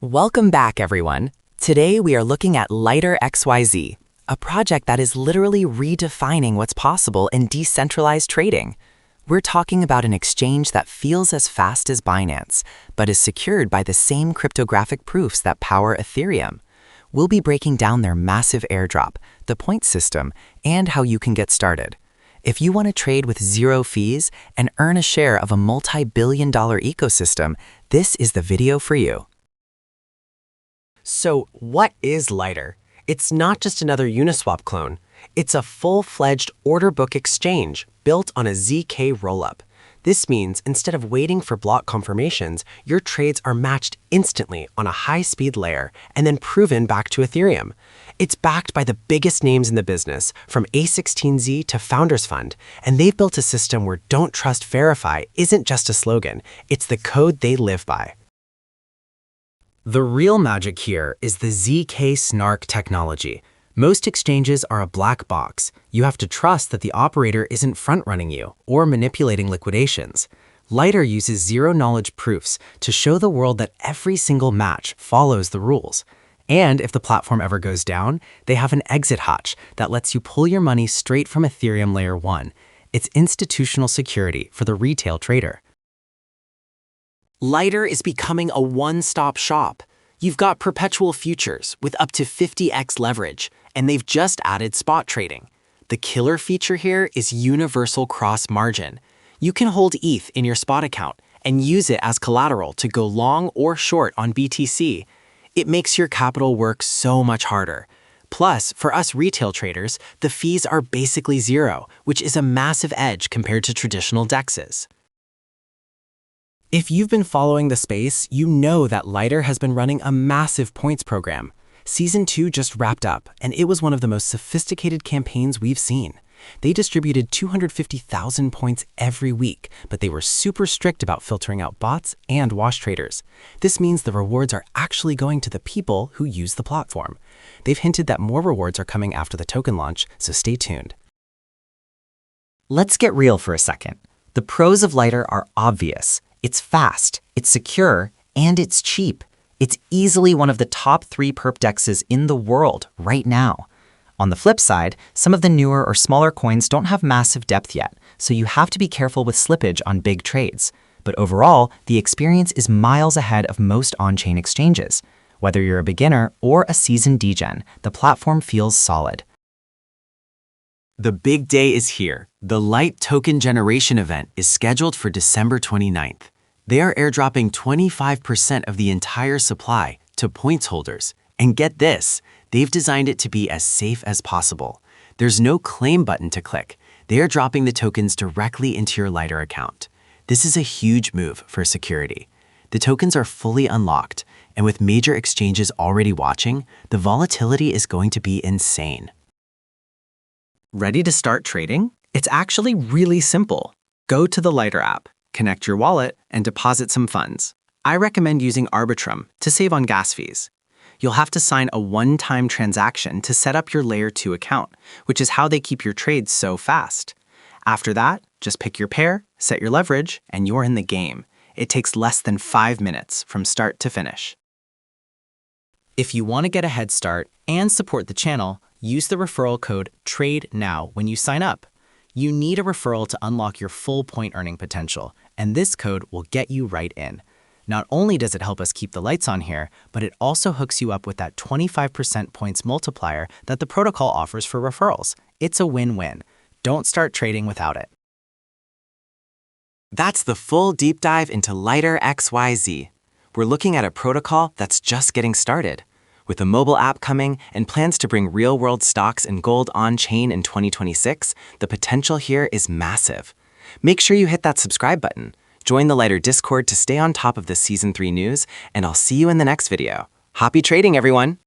Welcome back, everyone. Today we are looking at Lighter XYZ, a project that is literally redefining what's possible in decentralized trading. We're talking about an exchange that feels as fast as Binance, but is secured by the same cryptographic proofs that power Ethereum. We'll be breaking down their massive airdrop, the point system, and how you can get started. If you want to trade with zero fees and earn a share of a multi-billion-dollar ecosystem, this is the video for you. So what is Lighter? It's not just another Uniswap clone. It's a full-fledged order book exchange built on a ZK-Rollup. This means instead of waiting for block confirmations, your trades are matched instantly on a high-speed layer and then proven back to Ethereum. It's backed by the biggest names in the business, from A16Z to Founders Fund, and they've built a system where "Don't Trust, Verify" isn't just a slogan, it's the code they live by. The real magic here is the ZK Snark technology. Most exchanges are a black box. You have to trust that the operator isn't front-running you or manipulating liquidations. Lighter uses zero-knowledge proofs to show the world that every single match follows the rules. And if the platform ever goes down, they have an exit hatch that lets you pull your money straight from Ethereum Layer 1. It's institutional security for the retail trader. Lighter is becoming a one-stop shop. You've got perpetual futures with up to 50x leverage, and they've just added spot trading. The killer feature here is universal cross-margin. You can hold ETH in your spot account and use it as collateral to go long or short on BTC. It makes your capital work so much harder. Plus, for us retail traders, the fees are basically zero, which is a massive edge compared to traditional DEXs. If you've been following the space, you know that Lighter has been running a massive points program. Season 2 just wrapped up, and it was one of the most sophisticated campaigns we've seen. They distributed 250,000 points every week, but they were super strict about filtering out bots and wash traders. This means the rewards are actually going to the people who use the platform. They've hinted that more rewards are coming after the token launch, so stay tuned. Let's get real for a second. The pros of Lighter are obvious. It's fast, it's secure, and it's cheap. It's easily one of the top 3 perp DEXs in the world right now. On the flip side, some of the newer or smaller coins don't have massive depth yet, so you have to be careful with slippage on big trades. But overall, the experience is miles ahead of most on-chain exchanges. Whether you're a beginner or a seasoned degen, the platform feels solid. The big day is here. The Light Token Generation event is scheduled for December 29th. They are airdropping 25% of the entire supply to points holders. And get this, they've designed it to be as safe as possible. There's no claim button to click. They are dropping the tokens directly into your Lighter account. This is a huge move for security. The tokens are fully unlocked, and with major exchanges already watching, the volatility is going to be insane. Ready to start trading? It's actually really simple. Go to the Lighter app, connect your wallet, and deposit some funds. I recommend using Arbitrum to save on gas fees. You'll have to sign a one-time transaction to set up your Layer 2 account, which is how they keep your trades so fast. After that, just pick your pair, set your leverage, and you're in the game. It takes less than 5 minutes from start to finish. If you want to get a head start and support the channel, use the referral code TradeNOW when you sign up. You need a referral to unlock your full point earning potential, and this code will get you right in. Not only does it help us keep the lights on here, but it also hooks you up with that 25% points multiplier that the protocol offers for referrals. It's a win-win. Don't start trading without it. That's the full deep dive into Lighter XYZ. We're looking at a protocol that's just getting started. With a mobile app coming and plans to bring real-world stocks and gold on-chain in 2026, the potential here is massive. Make sure you hit that subscribe button. Join the Lighter Discord to stay on top of the Season 3 news, and I'll see you in the next video. Happy trading, everyone!